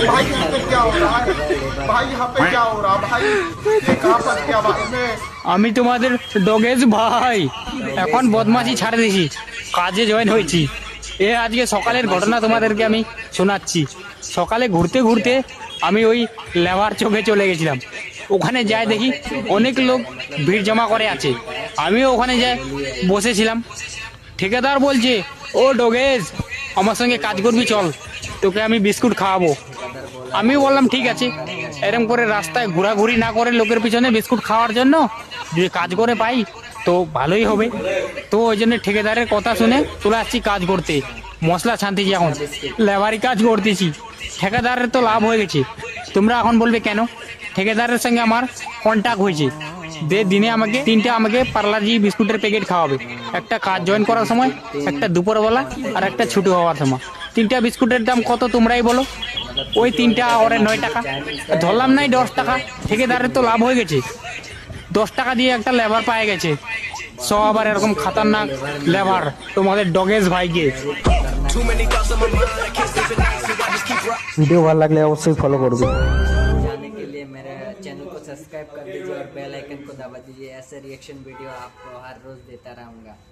भाई यहाँ पे क्या हो रहा है? भाई यहाँ पे क्या हो रहा है? भाई ये कहाँ फंस गया भाई मैं? আমি তোমাদের ডগেজ ভাই এখন বদমাশি ছাড়ে দিয়েছি, কাজে জয়েন হয়েছি। এ আজকে সকালের ঘটনা তোমাদেরকে আমি শোনাচ্ছি। সকালে ঘুরতে ঘুরতে আমি ওই লেবার চোখে চলে গেছিলাম। ওখানে যাই দেখি অনেক লোক ভিড় জমা করে আছে। আমিও ওখানে যাই বসেছিলাম। ঠিকাদার বলছে, ও ডগেজ আমার সঙ্গে কাজ করবি, চল তোকে আমি বিস্কুট খাওয়াবো। আমিও বললাম ঠিক আছে। এরম করে রাস্তায় ঘোরাঘুরি না করে লোকের পিছনে বিস্কুট খাওয়ার জন্য যদি কাজ করে পাই তো ভালোই হবে। তো ওই জন্য ঠিকাদারের কথা শুনে চলে আসছি কাজ করতে। মশলা ছানতেছি, এখন লেবারি কাজ করতেছি। ঠিকাদারের তো লাভ হয়ে গেছে। তোমরা এখন বলবে কেন? ঠিকাদারের সঙ্গে আমার কন্ট্যাক্ট হয়েছে, দিনে আমাকে 3টা আমাকে পার্লাজি বিস্কুটের প্যাকেট খাওয়াবে। একটা কাজ জয়েন করার সময়, একটা দুপুরবেলা, আর একটা ছুটি হওয়ার সময়। 3টা বিস্কুটের দাম কত তোমরাই বলো? ওই 3টা ওরে 9 টাকা, ধরলাম নাই 10 টাকা। ঠিকাদারের তো লাভ হয়ে গেছে। 10 টাকা দিয়ে একটা লেবার পায়ে গেছে। সব আবার এরকম খাতারনাক লেবার তোমাদের ডগেজ ভাইকে। ভিডিও ভালো লাগলে অবশ্যই ফলো করবে। जाने के लिए मेरे चैनल को सब्सक्राइब कर दीजिए और बेल आइकन को दबा दीजिए। ऐसे रिएक्शन वीडियो आपको हर रोज देता रहूँगा।